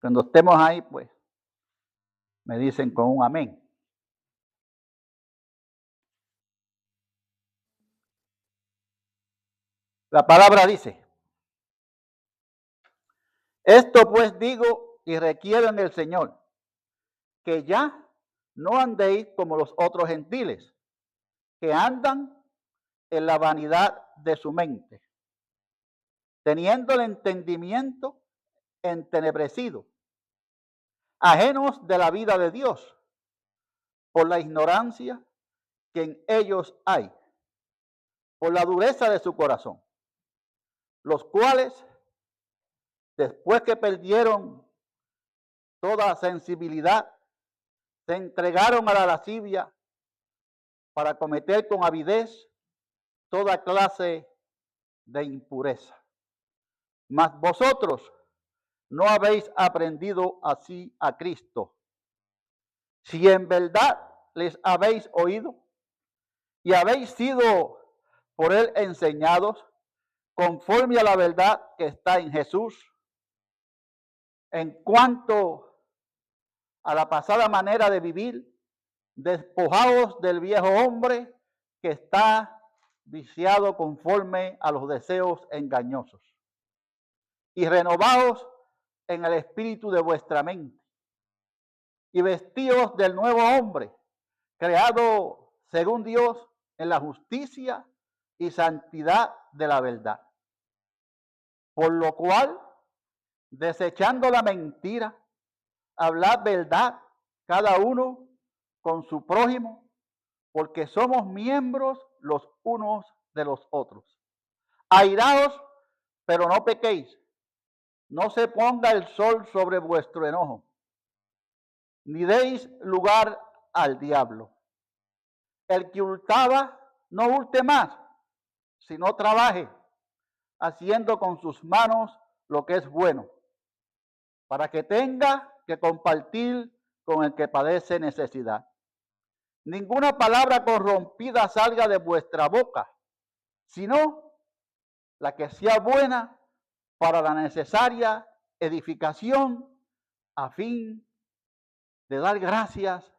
Cuando estemos ahí, pues, me dicen con un amén. La palabra dice: esto pues digo y requiero en el Señor, que ya no andéis como los otros gentiles, que andan en la vanidad de su mente, teniendo el entendimiento entenebrecido, ajenos de la vida de Dios, por la ignorancia que en ellos hay, por la dureza de su corazón, los cuales, después que perdieron toda sensibilidad, se entregaron a la lascivia para cometer con avidez toda clase de impureza. Mas vosotros no habéis aprendido así a Cristo. Si en verdad les habéis oído y habéis sido por él enseñados conforme a la verdad que está en Jesús, en cuanto a la pasada manera de vivir, despojaos del viejo hombre que está viciado conforme a los deseos engañosos, y renovaos en el espíritu de vuestra mente, y vestíos del nuevo hombre, creado según Dios en la justicia y santidad de la verdad. Por lo cual, desechando la mentira, hablad verdad cada uno con su prójimo, porque somos miembros los unos de los otros. Airaos, pero no pequéis. No se ponga el sol sobre vuestro enojo, ni deis lugar al diablo. El que hurtaba, no hurte más, sino trabaje, haciendo con sus manos lo que es bueno, para que tenga que compartir con el que padece necesidad. Ninguna palabra corrompida salga de vuestra boca, sino la que sea buena para la necesaria edificación, a fin de dar gracias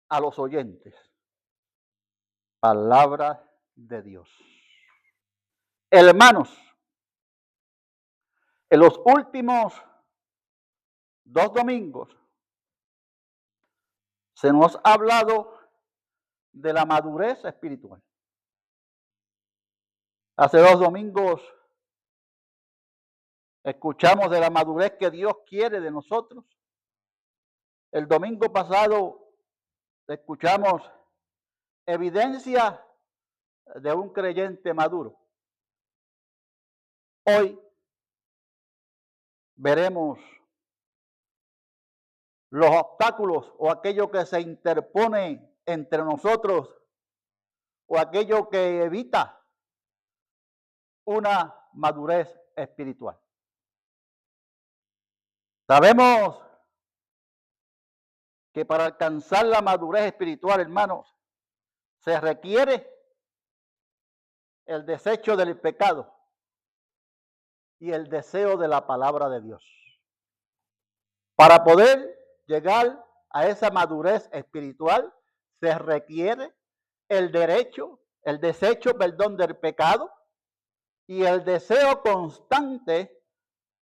a los oyentes. Palabra de Dios. Hermanos, en los últimos 2 domingos se nos ha hablado de la madurez espiritual. Hace 2 domingos escuchamos de la madurez que Dios quiere de nosotros. El domingo pasado escuchamos evidencia de un creyente maduro. Hoy veremos los obstáculos o aquello que se interpone entre nosotros o aquello que evita una madurez espiritual. Sabemos que para alcanzar la madurez espiritual, hermanos, se requiere el desecho del pecado y el deseo de la palabra de Dios. Para poder llegar a esa madurez espiritual, se requiere el desecho, del pecado y el deseo constante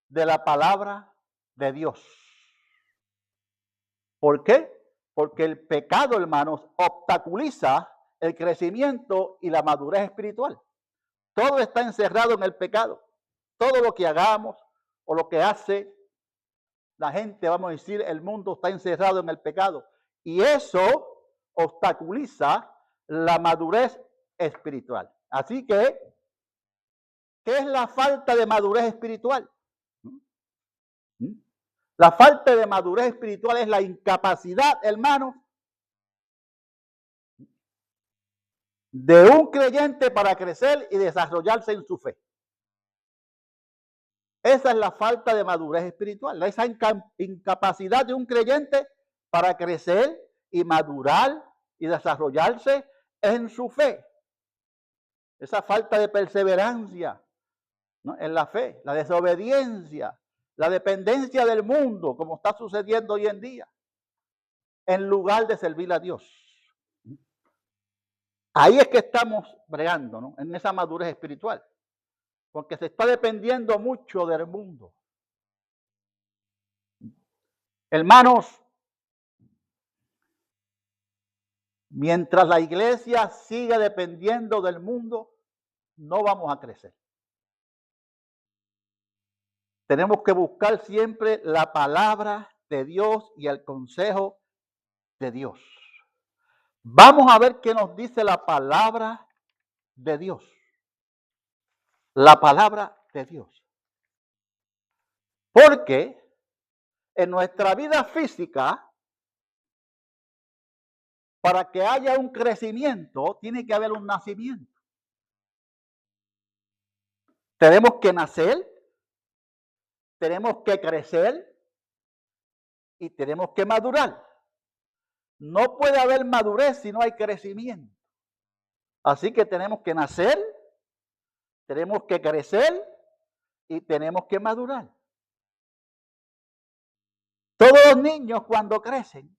de la palabra de Dios. ¿Por qué? Porque el pecado, hermanos, obstaculiza el crecimiento y la madurez espiritual. Todo está encerrado en el pecado. Todo lo que hagamos o lo que hace la gente, vamos a decir, el mundo está encerrado en el pecado. Y eso obstaculiza la madurez espiritual. Así que, ¿qué es la falta de madurez espiritual? La falta de madurez espiritual es la incapacidad, hermanos, de un creyente para crecer y desarrollarse en su fe. Esa es la falta de madurez espiritual, esa incapacidad de un creyente para crecer y madurar y desarrollarse en su fe. Esa falta de perseverancia, ¿no?, en la fe, la desobediencia, la dependencia del mundo, como está sucediendo hoy en día, en lugar de servir a Dios. Ahí es que estamos bregando, ¿no? En esa madurez espiritual, porque se está dependiendo mucho del mundo. Hermanos, mientras la iglesia siga dependiendo del mundo, no vamos a crecer. Tenemos que buscar siempre la palabra de Dios y el consejo de Dios. Vamos a ver qué nos dice la palabra de Dios. La palabra de Dios. Porque en nuestra vida física, para que haya un crecimiento, tiene que haber un nacimiento. Tenemos que nacer, tenemos que crecer y tenemos que madurar. No puede haber madurez si no hay crecimiento. Así que tenemos que nacer, tenemos que crecer y tenemos que madurar. Todos los niños cuando crecen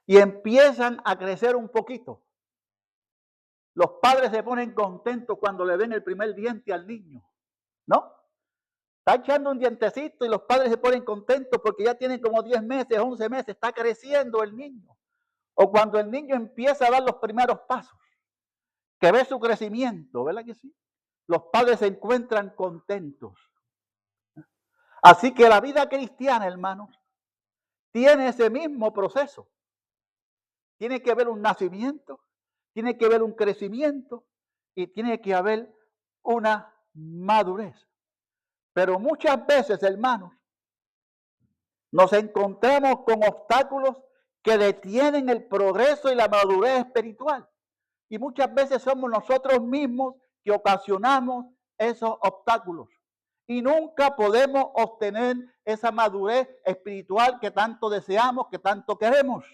y empiezan a crecer un poquito, los padres se ponen contentos cuando le ven el primer diente al niño, ¿no? Está echando un dientecito y los padres se ponen contentos porque ya tienen como 10 meses, 11 meses, está creciendo el niño. O cuando el niño empieza a dar los primeros pasos, que ve su crecimiento, ¿verdad que sí? Los padres se encuentran contentos. Así que la vida cristiana, hermanos, tiene ese mismo proceso. Tiene que haber un nacimiento, tiene que haber un crecimiento y tiene que haber una madurez. Pero muchas veces, hermanos, nos encontramos con obstáculos que detienen el progreso y la madurez espiritual. Y muchas veces somos nosotros mismos que ocasionamos esos obstáculos. Y nunca podemos obtener esa madurez espiritual que tanto deseamos, que tanto queremos.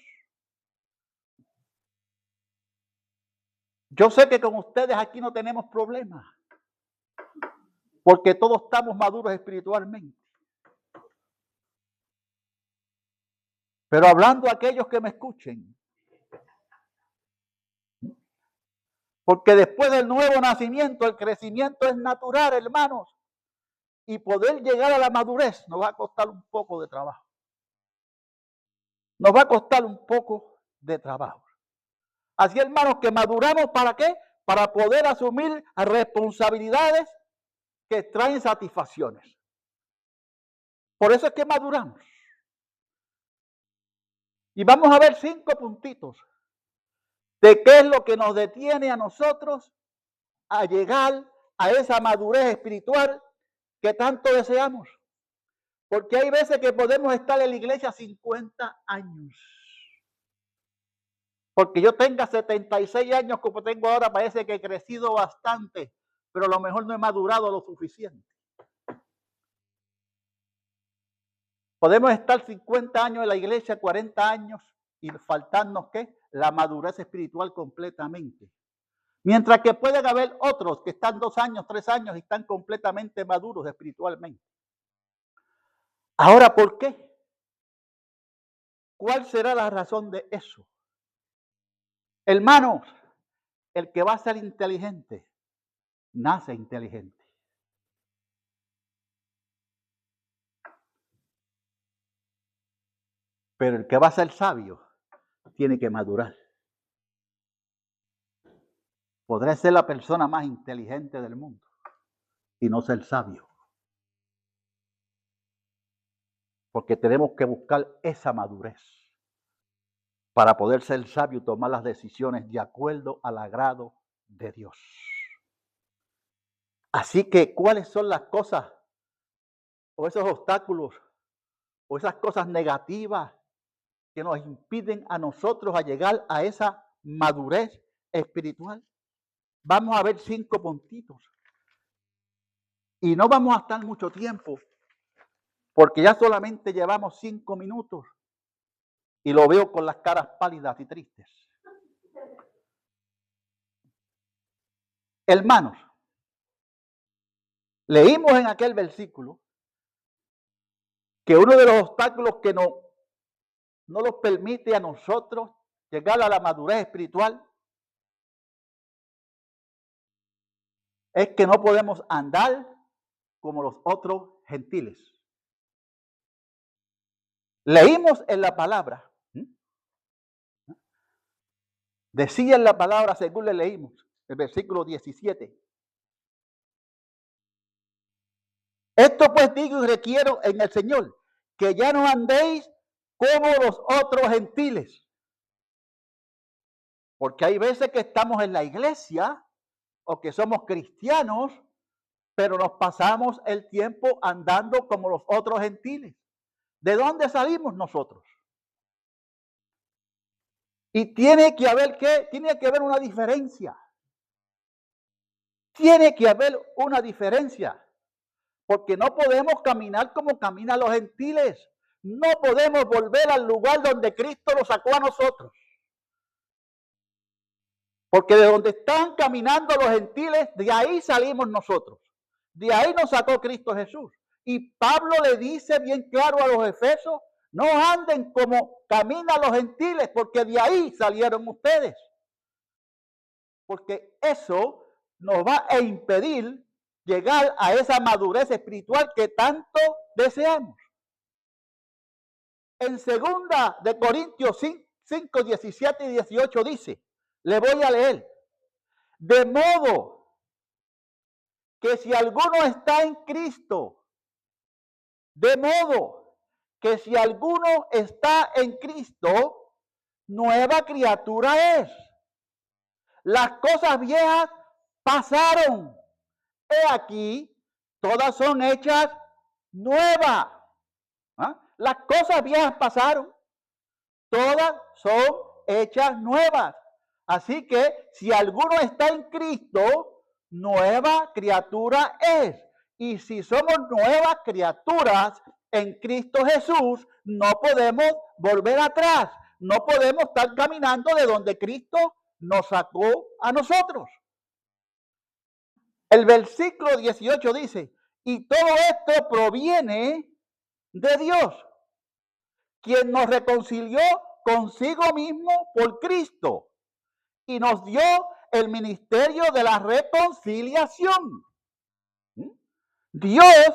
Yo sé que con ustedes aquí no tenemos problemas, porque todos estamos maduros espiritualmente. Pero hablando a aquellos que me escuchen, porque después del nuevo nacimiento, el crecimiento es natural, hermanos, y poder llegar a la madurez nos va a costar un poco de trabajo. Nos va a costar un poco de trabajo. Así, hermanos, que maduramos ¿para qué? Para poder asumir responsabilidades que traen satisfacciones. Por eso es que maduramos. Y vamos a ver 5 puntitos de qué es lo que nos detiene a nosotros a llegar a esa madurez espiritual que tanto deseamos. Porque hay veces que podemos estar en la iglesia 50 años. Porque yo tenga 76 años como tengo ahora, parece que he crecido bastante, pero a lo mejor no he madurado lo suficiente. Podemos estar 50 años en la iglesia, 40 años y faltarnos ¿qué? La madurez espiritual completamente. Mientras que pueden haber otros que están 2 años, 3 años y están completamente maduros espiritualmente. Ahora, ¿por qué? ¿Cuál será la razón de eso? Hermanos, el que va a ser inteligente, nace inteligente. Pero el que va a ser sabio, tiene que madurar. Podré ser la persona más inteligente del mundo y no ser sabio. Porque tenemos que buscar esa madurez para poder ser sabio y tomar las decisiones de acuerdo al agrado de Dios. Así que, ¿cuáles son las cosas o esos obstáculos o esas cosas negativas que nos impiden a nosotros a llegar a esa madurez espiritual? Vamos a ver 5 puntitos. Y no vamos a estar mucho tiempo, porque ya solamente llevamos 5 minutos y lo veo con las caras pálidas y tristes. Hermanos, Leímos en aquel versículo que uno de los obstáculos que no nos permite a nosotros llegar a la madurez espiritual es que no podemos andar como los otros gentiles. Leímos en la palabra, decía en la palabra según le leímos, el versículo 17. Esto pues digo y requiero en el Señor, que ya no andéis como los otros gentiles. Porque hay veces que estamos en la iglesia o que somos cristianos, pero nos pasamos el tiempo andando como los otros gentiles. ¿De dónde salimos nosotros? Y tiene que haber ¿qué? Tiene que haber una diferencia. Tiene que haber una diferencia. Porque no podemos caminar como caminan los gentiles. No podemos volver al lugar donde Cristo nos sacó a nosotros. Porque de donde están caminando los gentiles, de ahí salimos nosotros. De ahí nos sacó Cristo Jesús. Y Pablo le dice bien claro a los efesios, no anden como caminan los gentiles, porque de ahí salieron ustedes. Porque eso nos va a impedir llegar a esa madurez espiritual que tanto deseamos. En 2 de Corintios 5, 17 y 18 dice, le voy a leer, de modo que si alguno está en Cristo, de modo que si alguno está en Cristo, nueva criatura es. Las cosas viejas pasaron. He aquí, todas son hechas nuevas. ¿Ah? Las cosas viejas pasaron. Todas son hechas nuevas. Así que si alguno está en Cristo, nueva criatura es. Y si somos nuevas criaturas en Cristo Jesús, no podemos volver atrás. No podemos estar caminando de donde Cristo nos sacó a nosotros. El versículo 18 dice, y todo esto proviene de Dios, quien nos reconcilió consigo mismo por Cristo y nos dio el ministerio de la reconciliación. Dios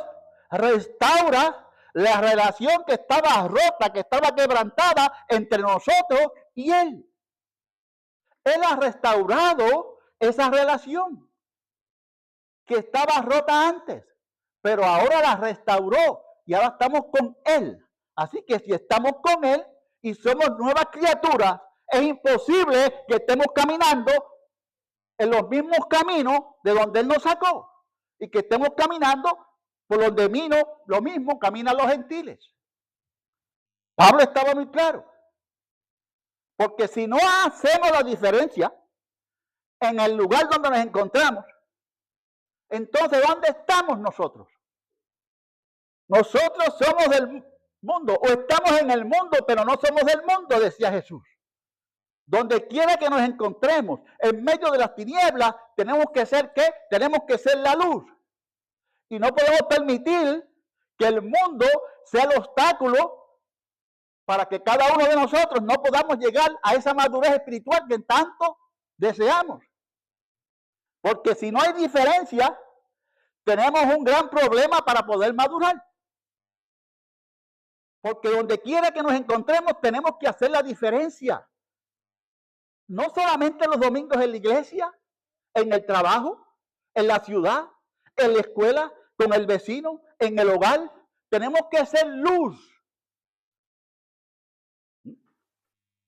restaura la relación que estaba rota, que estaba quebrantada entre nosotros y Él. Él ha restaurado esa relación que estaba rota antes, pero ahora la restauró y ahora estamos con Él. Así que si estamos con Él y somos nuevas criaturas, es imposible que estemos caminando en los mismos caminos de donde Él nos sacó y que estemos caminando por donde lo mismo caminan los gentiles. Pablo estaba muy claro. Porque si no hacemos la diferencia en el lugar donde nos encontramos, entonces ¿dónde estamos nosotros? Nosotros somos del mundo, o estamos en el mundo, pero no somos del mundo, decía Jesús. Donde quiera que nos encontremos, en medio de las tinieblas, tenemos que ser ¿qué? Tenemos que ser la luz. Y no podemos permitir que el mundo sea el obstáculo para que cada uno de nosotros no podamos llegar a esa madurez espiritual que tanto deseamos. Porque si no hay diferencia, tenemos un gran problema para poder madurar. Porque donde quiera que nos encontremos, tenemos que hacer la diferencia. No solamente los domingos en la iglesia, en el trabajo, en la ciudad, en la escuela, con el vecino, en el hogar. Tenemos que hacer luz.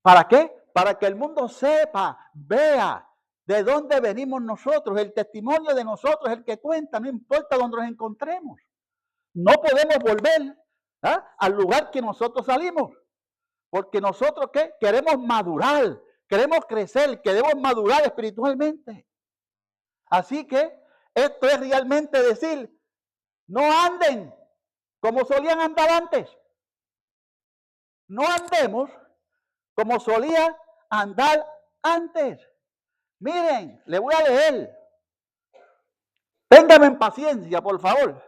¿Para qué? Para que el mundo sepa, vea de dónde venimos nosotros. El testimonio de nosotros es el que cuenta, no importa dónde nos encontremos. No podemos volver al lugar que nosotros salimos. Porque nosotros ¿qué? Queremos madurar, queremos crecer, queremos madurar espiritualmente. Así que esto es realmente decir, no anden como solían andar antes. No andemos como solían andar antes. Miren, le voy a leer Téngame en paciencia, por favor.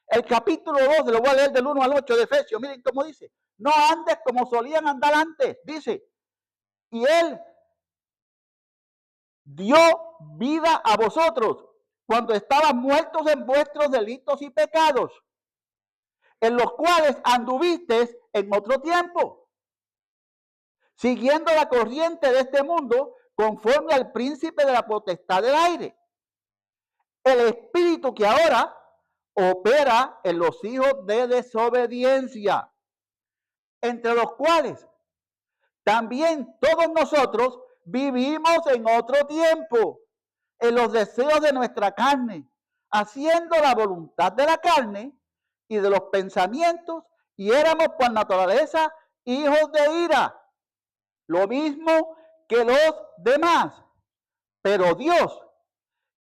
El capítulo 2, lo voy a leer del 1 al 8 de Efesios. Miren cómo dice. No andes como solían andar antes, dice. Y Él dio vida a vosotros cuando estaban muertos en vuestros delitos y pecados, en los cuales anduvisteis en otro tiempo, siguiendo la corriente de este mundo, conforme al príncipe de la potestad del aire, el espíritu que ahora opera en los hijos de desobediencia, entre los cuales también todos nosotros vivimos en otro tiempo, en los deseos de nuestra carne, haciendo la voluntad de la carne y de los pensamientos, y éramos por naturaleza hijos de ira, lo mismo que los demás. Pero Dios,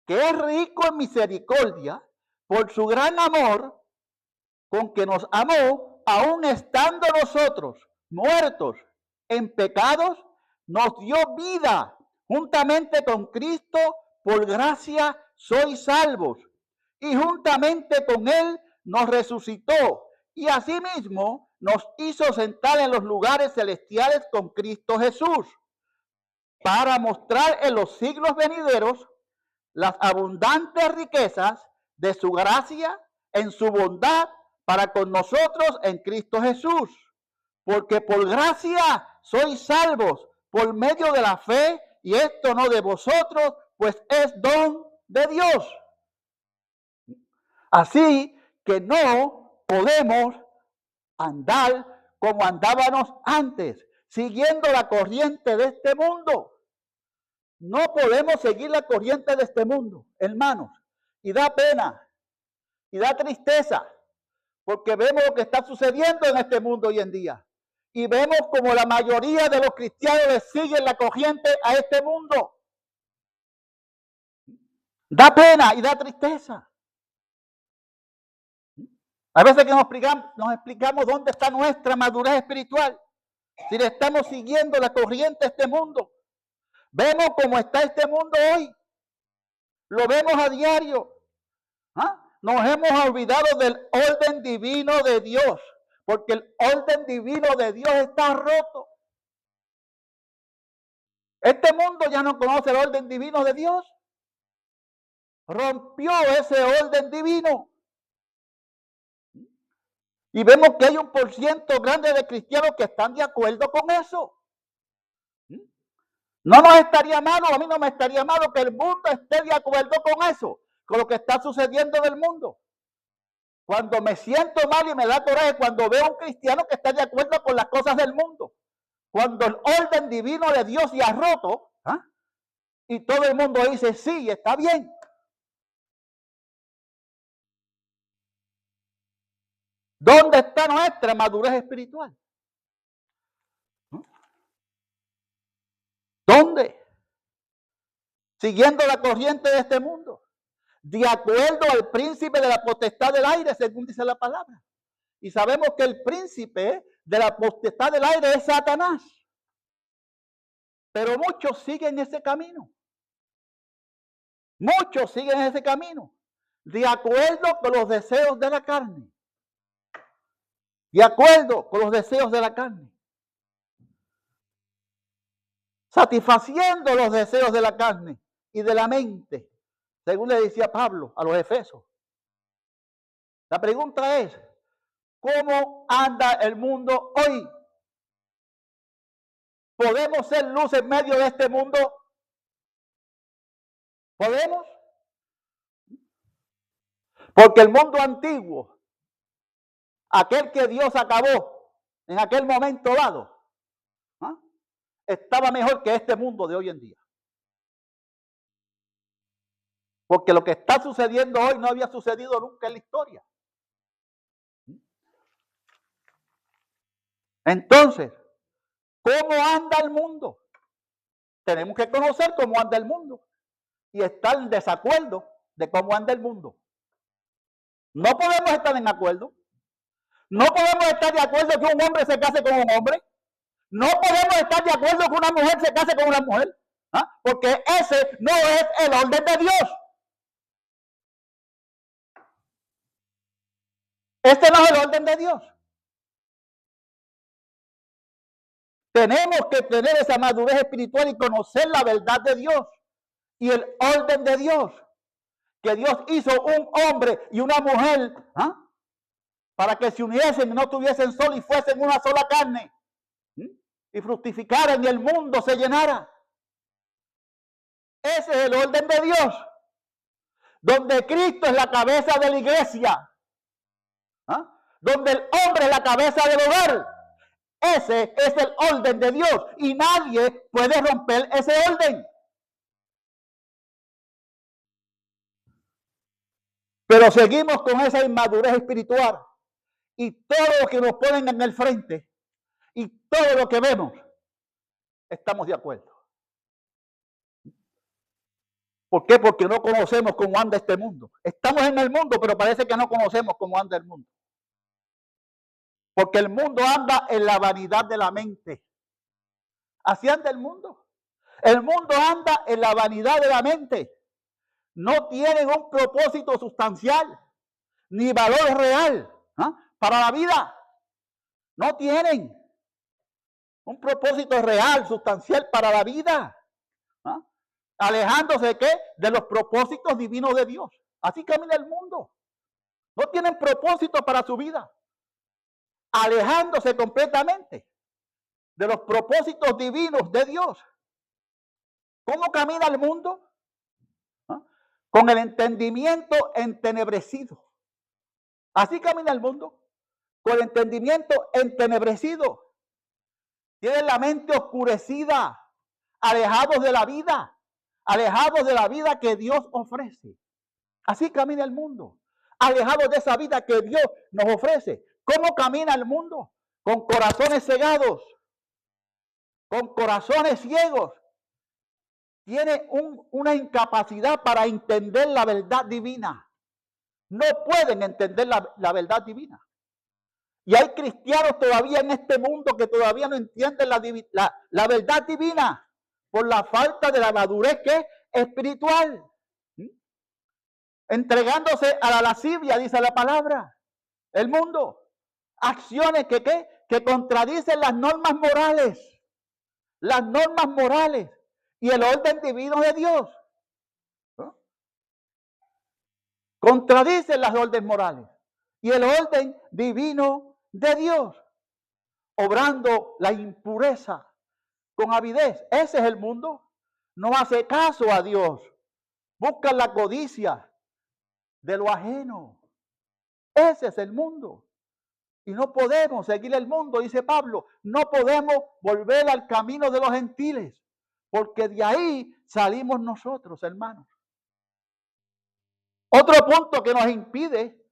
que es rico en misericordia, por su gran amor con que nos amó, aun estando nosotros muertos en pecados, nos dio vida juntamente con Cristo. Por gracia sois salvos, y juntamente con Él nos resucitó, y asimismo nos hizo sentar en los lugares celestiales con Cristo Jesús, para mostrar en los siglos venideros las abundantes riquezas de su gracia en su bondad para con nosotros en Cristo Jesús. Porque por gracia sois salvos por medio de la fe, y esto no de vosotros, pues es don de Dios. Así que no podemos andar como andábamos antes, siguiendo la corriente de este mundo. No podemos seguir la corriente de este mundo, hermanos. Y da pena, y da tristeza, porque vemos lo que está sucediendo en este mundo hoy en día. Y vemos como la mayoría de los cristianos le siguen la corriente a este mundo. Da pena y da tristeza. A veces que nos explicamos dónde está nuestra madurez espiritual, si le estamos siguiendo la corriente a este mundo. Vemos cómo está este mundo hoy. Lo vemos a diario. ¿Ah? Nos hemos olvidado del orden divino de Dios, porque el orden divino de Dios está roto. Este mundo ya no conoce el orden divino de Dios. Rompió ese orden divino. Y vemos que hay un porciento grande de cristianos que están de acuerdo con eso. No nos estaría malo, a mí no me estaría malo que el mundo esté de acuerdo con eso, con lo que está sucediendo en el mundo. Cuando me siento mal y me da coraje cuando veo a un cristiano que está de acuerdo con las cosas del mundo. Cuando el orden divino de Dios se ha roto, ¿ah? Y todo el mundo dice, sí, está bien. ¿Dónde está nuestra madurez espiritual? ¿Dónde? Siguiendo la corriente de este mundo, de acuerdo al príncipe de la potestad del aire, según dice la palabra. Y sabemos que el príncipe de la potestad del aire es Satanás. Pero muchos siguen ese camino. Muchos siguen ese camino, de acuerdo con los deseos de la carne. De acuerdo con los deseos de la carne. Satisfaciendo los deseos de la carne y de la mente, según le decía Pablo a los Efesios. La pregunta es, ¿cómo anda el mundo hoy? ¿Podemos ser luz en medio de este mundo? ¿Podemos? Porque el mundo antiguo, aquel que Dios acabó en aquel momento dado, ¿ah? Estaba mejor que este mundo de hoy en día. Porque lo que está sucediendo hoy no había sucedido nunca en la historia. Entonces, ¿cómo anda el mundo? Tenemos que conocer cómo anda el mundo y estar en desacuerdo de cómo anda el mundo. No podemos estar en acuerdo. No podemos estar de acuerdo que un hombre se case con un hombre. No podemos estar de acuerdo que una mujer se case con una mujer. ¿Ah? Porque ese no es el orden de Dios. Este no es el orden de Dios. Tenemos que tener esa madurez espiritual y conocer la verdad de Dios y el orden de Dios. Que Dios hizo un hombre y una mujer para que se uniesen y no tuviesen solo y fuesen una sola carne y fructificaran y el mundo se llenara. Ese es el orden de Dios, donde Cristo es la cabeza de la iglesia, donde el hombre es la cabeza del hogar. Ese es el orden de Dios y nadie puede romper ese orden. Pero seguimos con esa inmadurez espiritual y todo lo que nos ponen en el frente y todo lo que vemos, estamos de acuerdo. ¿Por qué? Porque no conocemos cómo anda este mundo. Estamos en el mundo, pero parece que no conocemos cómo anda el mundo. Porque el mundo anda en la vanidad de la mente. Así anda el mundo. El mundo anda en la vanidad de la mente. No tienen un propósito sustancial, ni valor real para la vida. No tienen un propósito real, sustancial para la vida. Alejándose de qué? De los propósitos divinos de Dios. Así camina el mundo. No tienen propósito para su vida. Alejándose completamente de los propósitos divinos de Dios. ¿Cómo camina el mundo? Con el entendimiento entenebrecido. Así camina el mundo. Con el entendimiento entenebrecido. Tienen la mente oscurecida. Alejados de la vida. Alejados de la vida que Dios ofrece. Así camina el mundo. Alejados de esa vida que Dios nos ofrece. ¿Cómo camina el mundo? Con corazones cegados. Con corazones ciegos. Tiene una incapacidad para entender la verdad divina. No pueden entender la verdad divina. Y hay cristianos todavía en este mundo que todavía no entienden la verdad divina por la falta de la madurez que es espiritual. Entregándose a la lascivia, dice la palabra. El mundo. Acciones que contradicen las normas morales. Las normas morales y el orden divino de Dios. Contradicen las órdenes morales y el orden divino de Dios. Obrando la impureza con avidez. Ese es el mundo. No hace caso a Dios. Buscan la codicia de lo ajeno. Ese es el mundo. Y no podemos seguir el mundo, dice Pablo. No podemos volver al camino de los gentiles. Porque de ahí salimos nosotros, hermanos. Otro punto que nos impide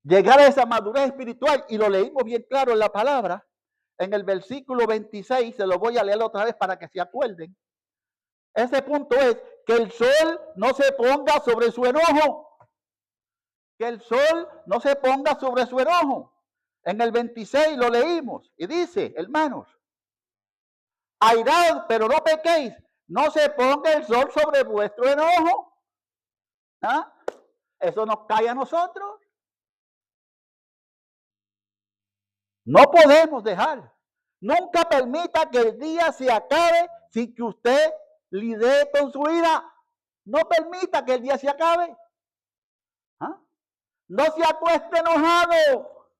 llegar a esa madurez espiritual, y lo leímos bien claro en la palabra, en el versículo 26, se lo voy a leer otra vez para que se acuerden. Ese punto es que el sol no se ponga sobre su enojo. Que el sol no se ponga sobre su enojo. En el 26 lo leímos y dice, hermanos, airad, pero no pequéis, no se ponga el sol sobre vuestro enojo. Eso nos cae a nosotros. No podemos dejar. Nunca permita que el día se acabe sin que usted lidie con su ira. No permita que el día se acabe. No se acueste enojado.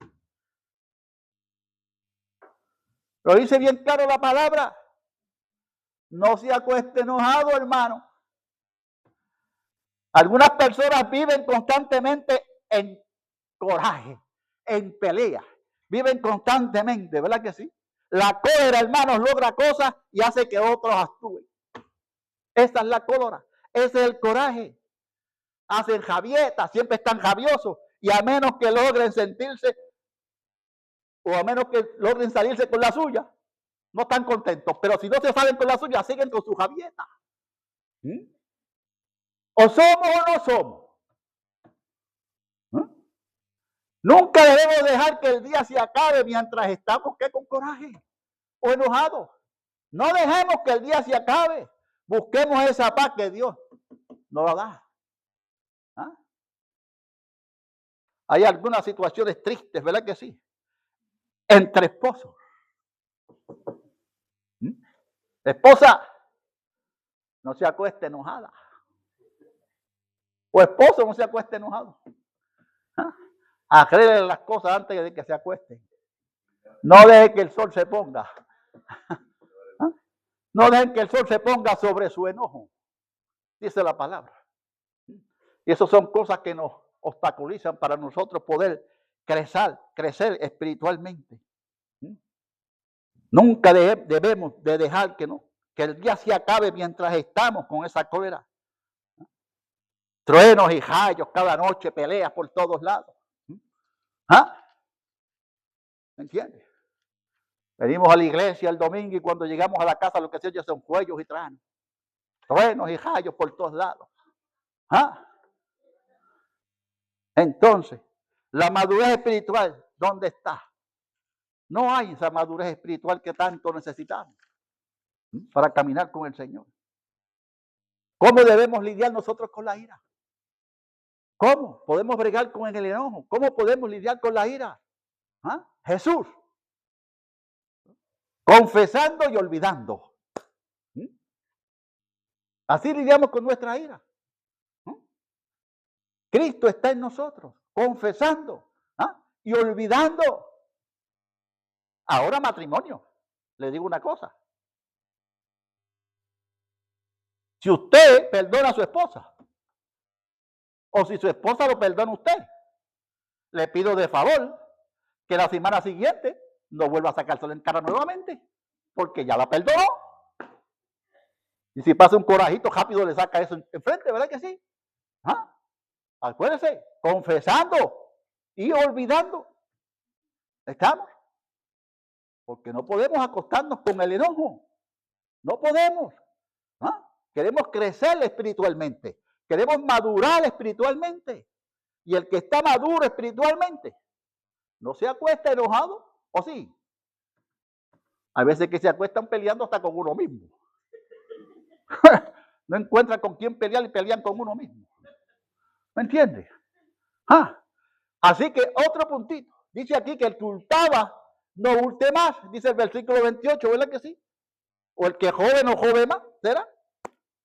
Lo dice bien claro la palabra. No se acueste enojado, hermano. Algunas personas viven constantemente en coraje, en pelea. Viven constantemente, ¿verdad que sí? La cólera, hermanos, logra cosas y hace que otros actúen. Esa es la cólera, ese es el coraje. Hacen javietas, siempre están javiosos y a menos que logren sentirse o a menos que logren salirse con la suya, no están contentos. Pero si no se salen con la suya, siguen con su javieta. O somos o no somos. Nunca debemos dejar que el día se acabe mientras estamos con coraje o enojados. No dejemos que el día se acabe. Busquemos esa paz que Dios nos la da. Hay algunas situaciones tristes, ¿verdad que sí? Entre esposos. Esposa, no se acueste enojada. O esposo, no se acueste enojado. Aclare las cosas antes de que se acuesten. No deje que el sol se ponga. No dejen que el sol se ponga sobre su enojo. Dice la palabra. Y eso son cosas que nos obstaculizan para nosotros poder crecer espiritualmente. Nunca debemos de dejar que el día se acabe mientras estamos con esa cólera. Truenos y rayos cada noche, peleas por todos lados. ¿Me entiendes? Venimos a la iglesia el domingo y cuando llegamos a la casa lo que se oye son cuellos y tranos. Truenos y rayos por todos lados. Entonces, la madurez espiritual, ¿dónde está? No hay esa madurez espiritual que tanto necesitamos para caminar con el Señor. ¿Cómo debemos lidiar nosotros con la ira? ¿Cómo podemos bregar con el enojo? ¿Cómo podemos lidiar con la ira? Jesús, confesando y olvidando. Así lidiamos con nuestra ira. Cristo está en nosotros, confesando y olvidando. Ahora matrimonio, le digo una cosa. Si usted perdona a su esposa, o si su esposa lo perdona a usted, le pido de favor que la semana siguiente no vuelva a sacárselo en cara nuevamente, porque ya la perdonó. Y si pasa un corajito, rápido le saca eso enfrente, ¿verdad que sí? Acuérdese, confesando y olvidando. ¿Estamos? Porque no podemos acostarnos con el enojo. No podemos. Queremos crecer espiritualmente. Queremos madurar espiritualmente. Y el que está maduro espiritualmente no se acuesta enojado, ¿o sí? Hay veces que se acuestan peleando hasta con uno mismo. No encuentran con quién pelear y pelean con uno mismo. ¿Me entiendes? Así que otro puntito. Dice aquí que el que hurtaba no hurte más. Dice el versículo 28, ¿verdad que sí? O el que jode no jode más, ¿será?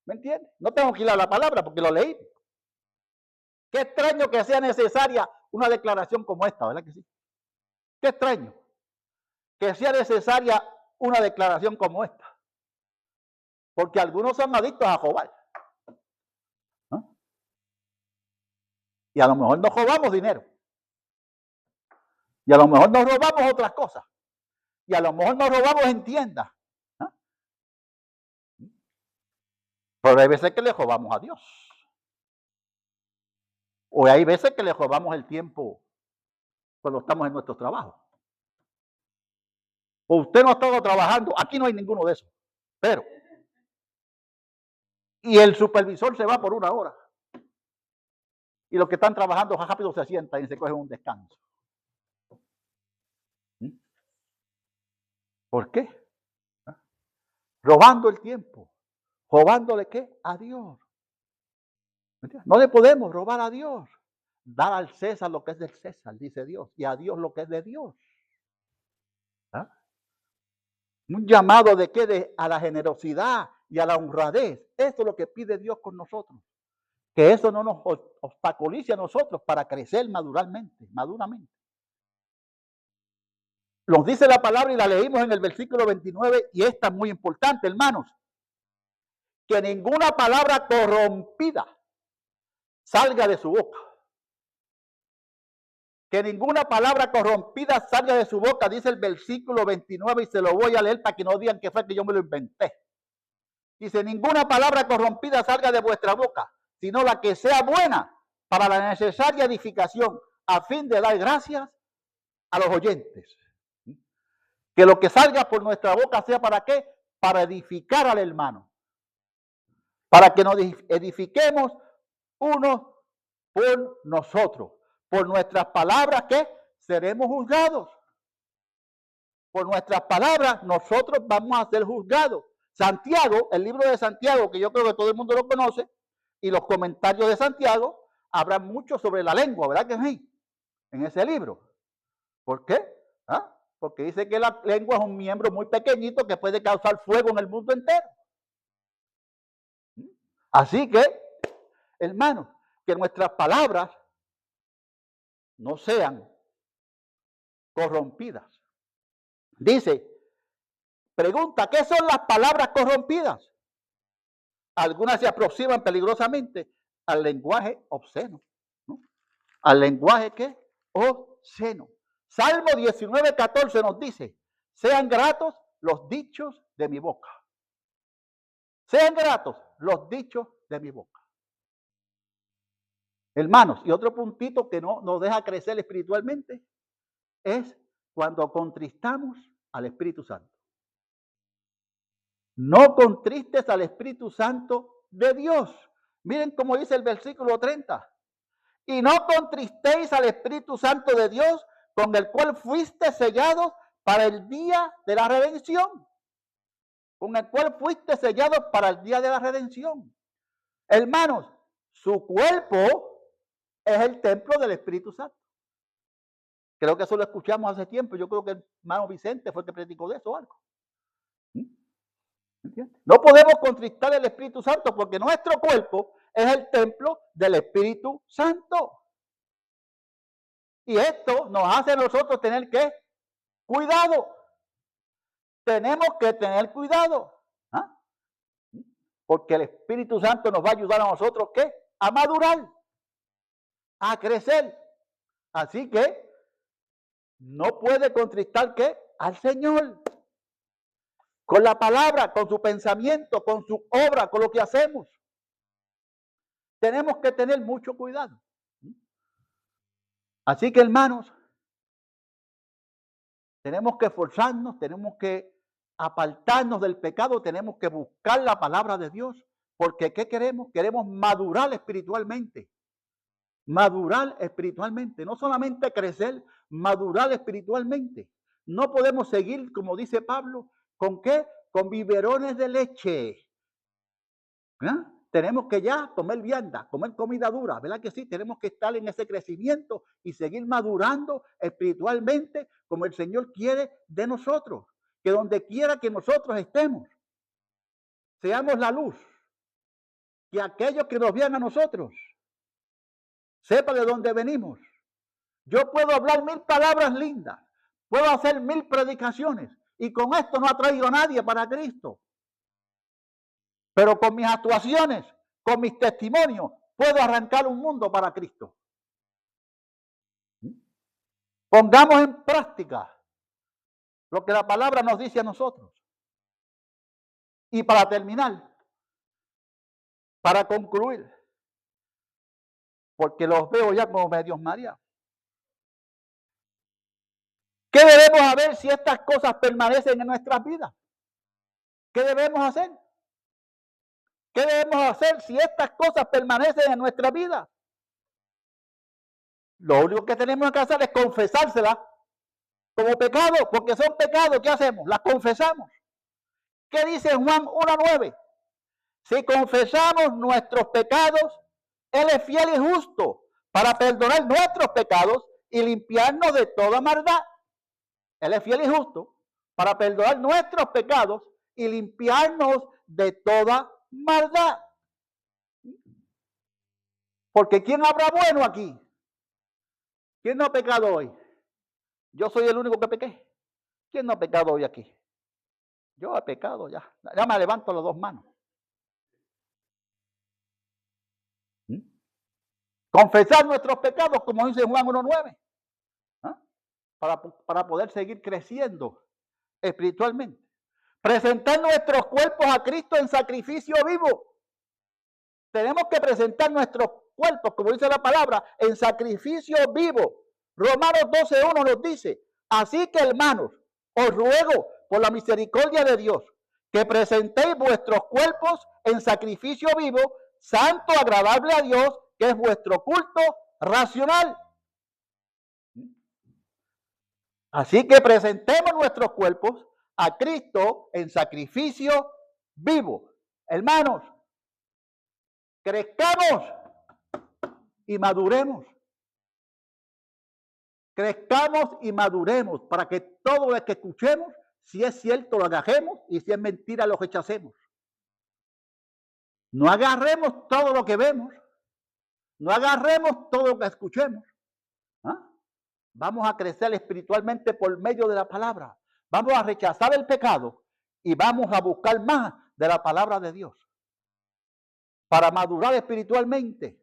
¿Me entiendes? No tengo que ir a la palabra porque lo leí. Qué extraño que sea necesaria una declaración como esta, ¿verdad que sí? Qué extraño que sea necesaria una declaración como esta. Porque algunos son adictos a robar. Y a lo mejor nos robamos dinero. Y a lo mejor nos robamos otras cosas. Y a lo mejor nos robamos en tiendas. Pero hay veces que le robamos a Dios. O hay veces que le robamos el tiempo cuando estamos en nuestro trabajo. O usted no ha estado trabajando. Aquí no hay ninguno de esos. Pero. Y el supervisor se va por 1 hora. Y los que están trabajando rápido se sientan y se cogen un descanso. ¿Por qué? Robando el tiempo. ¿Robándole qué? A Dios. No le podemos robar a Dios. Dar al César lo que es del César, dice Dios. Y a Dios lo que es de Dios. Un llamado de qué? A la generosidad y a la honradez. Eso es lo que pide Dios con nosotros. Que eso no nos obstaculice a nosotros para crecer maduramente. Nos dice la palabra y la leímos en el versículo 29 y esta es muy importante, hermanos. Que ninguna palabra corrompida salga de su boca. Que ninguna palabra corrompida salga de su boca, dice el versículo 29 y se lo voy a leer para que no digan que fue que yo me lo inventé. Dice, ninguna palabra corrompida salga de vuestra boca, sino la que sea buena para la necesaria edificación, a fin de dar gracias a los oyentes. Que lo que salga por nuestra boca sea ¿para qué? Para edificar al hermano. Para que nos edifiquemos unos por nosotros. Por nuestras palabras, ¿qué? Seremos juzgados. Por nuestras palabras, nosotros vamos a ser juzgados. Santiago, el libro de Santiago, que yo creo que todo el mundo lo conoce, y los comentarios de Santiago, hablan mucho sobre la lengua, ¿verdad que sí? en ese libro. ¿Por qué? Porque dice que la lengua es un miembro muy pequeñito que puede causar fuego en el mundo entero. Así que, hermanos, que nuestras palabras no sean corrompidas. Dice, pregunta, ¿qué son las palabras corrompidas? Algunas se aproximan peligrosamente al lenguaje obsceno, ¿no? Al lenguaje ¿qué? Obsceno. Salmo 19:14 nos dice, sean gratos los dichos de mi boca. Sean gratos los dichos de mi boca. Hermanos, y otro puntito que no nos deja crecer espiritualmente es cuando contristamos al Espíritu Santo. No contristes al Espíritu Santo de Dios. Miren cómo dice el versículo 30. Y no contristéis al Espíritu Santo de Dios, con el cual fuiste sellados para el día de la redención. Con el cual fuiste sellados para el día de la redención. Hermanos, su cuerpo es el templo del Espíritu Santo. Creo que eso lo escuchamos hace tiempo. Yo creo que el hermano Vicente fue el que predicó de eso o algo. ¿Entiendes? No podemos contristar el Espíritu Santo porque nuestro cuerpo es el templo del Espíritu Santo. Y esto nos hace a nosotros tener que cuidado. Tenemos que tener cuidado. Porque el Espíritu Santo nos va a ayudar a nosotros ¿qué? A madurar, a crecer. Así que no puede contristar ¿qué? Al Señor. Con la palabra, con su pensamiento, con su obra, con lo que hacemos. Tenemos que tener mucho cuidado. Así que, hermanos, tenemos que esforzarnos, tenemos que apartarnos del pecado, tenemos que buscar la palabra de Dios, porque ¿qué queremos? Queremos madurar espiritualmente. Madurar espiritualmente, no solamente crecer, madurar espiritualmente. No podemos seguir, como dice Pablo, ¿con qué? Con biberones de leche. Tenemos que ya comer vianda, comer comida dura, ¿verdad que sí? Tenemos que estar en ese crecimiento y seguir madurando espiritualmente como el Señor quiere de nosotros. Que donde quiera que nosotros estemos, seamos la luz. Que aquellos que nos vean a nosotros sepan de dónde venimos. Yo puedo hablar 1000 palabras lindas, puedo hacer 1000 predicaciones y con esto no atraigo a nadie para Cristo. Pero con mis actuaciones, con mis testimonios, puedo arrancar un mundo para Cristo. Pongamos en práctica lo que la palabra nos dice a nosotros. Y para terminar, para concluir, porque los veo ya como medios mareados. ¿Qué debemos hacer si estas cosas permanecen en nuestras vidas? ¿Qué debemos hacer? ¿Qué debemos hacer si estas cosas permanecen en nuestra vida? Lo único que tenemos que hacer es confesárselas como pecado, porque son pecados. ¿Qué hacemos? Las confesamos. ¿Qué dice Juan 1:9? Si confesamos nuestros pecados, Él es fiel y justo para perdonar nuestros pecados y limpiarnos de toda maldad. Él es fiel y justo para perdonar nuestros pecados y limpiarnos de toda maldad. Porque ¿quién habrá bueno aquí? ¿Quién no ha pecado hoy? Yo soy el único que pequé. ¿Quién no ha pecado hoy aquí? Yo he pecado ya. Ya me levanto las dos manos. Confesar nuestros pecados, como dice Juan 1:9. Para poder seguir creciendo espiritualmente. Presentar nuestros cuerpos a Cristo en sacrificio vivo. Tenemos que presentar nuestros cuerpos, como dice la palabra, en sacrificio vivo. Romanos 12:1 nos dice, así que hermanos, os ruego por la misericordia de Dios, que presentéis vuestros cuerpos en sacrificio vivo, santo, agradable a Dios, que es vuestro culto racional. Así que presentemos nuestros cuerpos a Cristo en sacrificio vivo. Hermanos, crezcamos y maduremos. crezcamos y maduremos para que todo lo que escuchemos, si es cierto, lo agarremos y si es mentira, lo rechacemos. No agarremos todo lo que vemos, no agarremos todo lo que escuchemos. ¿Ah? Vamos a crecer espiritualmente por medio de la palabra. Vamos a rechazar el pecado y vamos a buscar más de la palabra de Dios para madurar espiritualmente.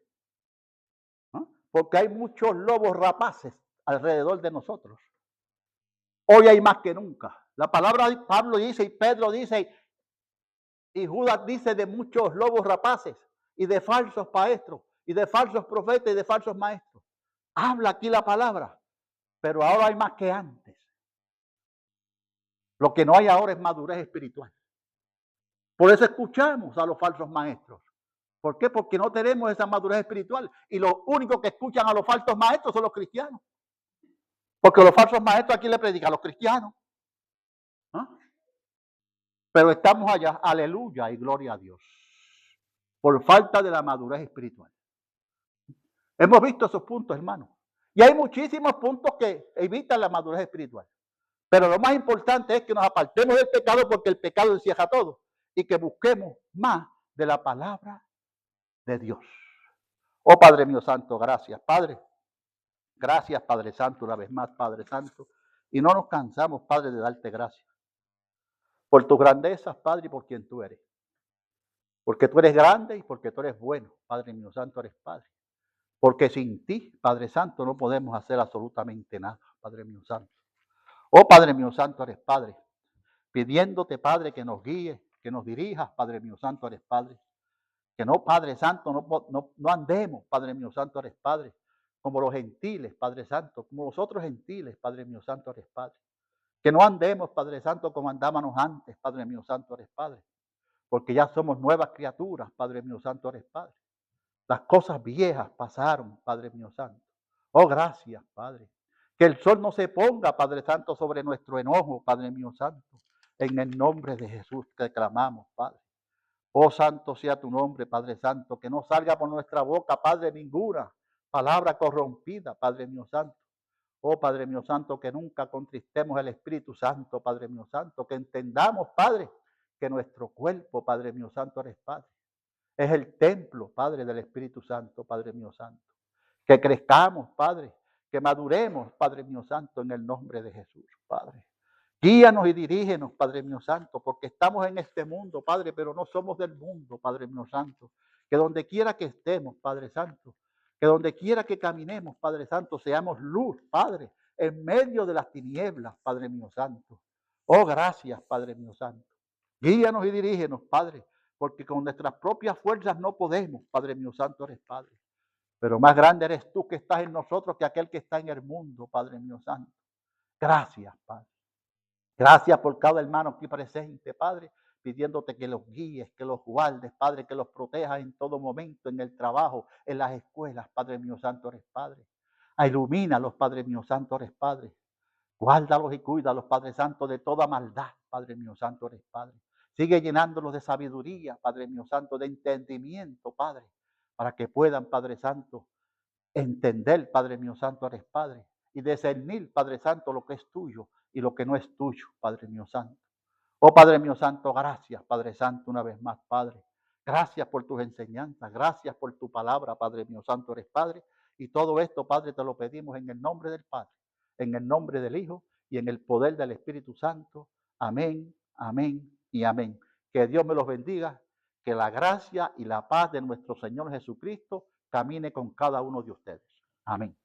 ¿Ah? Porque hay muchos lobos rapaces alrededor de nosotros. Hoy hay más que nunca. La palabra de Pablo dice y Pedro dice y Judas dice de muchos lobos rapaces y de falsos maestros y de falsos profetas y de falsos maestros. Habla aquí la palabra, pero ahora hay más que antes. Lo que no hay ahora es madurez espiritual. Por eso escuchamos a los falsos maestros. ¿Por qué? Porque no tenemos esa madurez espiritual. Y los únicos que escuchan a los falsos maestros son los cristianos. Porque los falsos maestros aquí le predican a los cristianos. ¿Ah? Pero estamos allá, aleluya y gloria a Dios. Por falta de la madurez espiritual. Hemos visto esos puntos, hermanos. Y hay muchísimos puntos que evitan la madurez espiritual. Pero lo más importante es que nos apartemos del pecado porque el pecado encierra todo. Y que busquemos más de la palabra de Dios. Oh Padre mío santo, gracias, Padre. Gracias, Padre Santo, una vez más, Padre Santo. Y no nos cansamos, Padre, de darte gracias. Por tus grandezas, Padre, y por quien tú eres. Porque tú eres grande y porque tú eres bueno, Padre mío santo, eres Padre. Porque sin ti, Padre Santo, no podemos hacer absolutamente nada, Padre mío santo. Oh Padre mío santo, eres Padre. Pidiéndote, Padre, que nos guíes, que nos dirijas, Padre mío santo, eres Padre. Que no, Padre Santo, no andemos, Padre mío santo, eres Padre. Como los gentiles, Padre Santo, como los otros gentiles, Padre mío santo, eres Padre. Que no andemos, Padre Santo, como andábamos antes, Padre mío santo, eres Padre. Porque ya somos nuevas criaturas, Padre mío santo, eres Padre. Las cosas viejas pasaron, Padre mío santo. Oh, gracias, Padre. Que el sol no se ponga, Padre Santo, sobre nuestro enojo, Padre mío santo. En el nombre de Jesús que clamamos, Padre. Oh, santo sea tu nombre, Padre Santo. Que no salga por nuestra boca, Padre, ninguna palabra corrompida, Padre mío santo. Oh, Padre mío santo, que nunca contristemos el Espíritu Santo, Padre mío santo. Que entendamos, Padre, que nuestro cuerpo, Padre mío santo, eres Padre. Es el templo, Padre, del Espíritu Santo, Padre mío santo. Que crezcamos, Padre, que maduremos, Padre mío santo, en el nombre de Jesús, Padre. Guíanos y dirígenos, Padre mío santo, porque estamos en este mundo, Padre, pero no somos del mundo, Padre mío santo. Que donde quiera que estemos, Padre santo, que donde quiera que caminemos, Padre santo, seamos luz, Padre, en medio de las tinieblas, Padre mío santo. Oh, gracias, Padre mío santo. Guíanos y dirígenos, Padre, porque con nuestras propias fuerzas no podemos, Padre mío santo, eres Padre. Pero más grande eres tú que estás en nosotros que aquel que está en el mundo, Padre mío santo. Gracias, Padre. Gracias por cada hermano aquí presente, Padre, pidiéndote que los guíes, que los guardes, Padre, que los protejas en todo momento, en el trabajo, en las escuelas, Padre mío santo, eres Padre. Ilumínalos, Padre mío santo, eres Padre. Guárdalos y cuídalos, Padre Santo, de toda maldad, Padre mío santo, eres Padre. Sigue llenándolos de sabiduría, Padre mío santo, de entendimiento, Padre, para que puedan, Padre Santo, entender, Padre mío santo, eres Padre, y discernir, Padre Santo, lo que es tuyo y lo que no es tuyo, Padre mío santo. Oh, Padre mío santo, gracias, Padre Santo, una vez más, Padre. Gracias por tus enseñanzas, gracias por tu palabra, Padre mío santo, eres Padre. Y todo esto, Padre, te lo pedimos en el nombre del Padre, en el nombre del Hijo y en el poder del Espíritu Santo. Amén, amén y amén. Que Dios me los bendiga, que la gracia y la paz de nuestro Señor Jesucristo camine con cada uno de ustedes. Amén.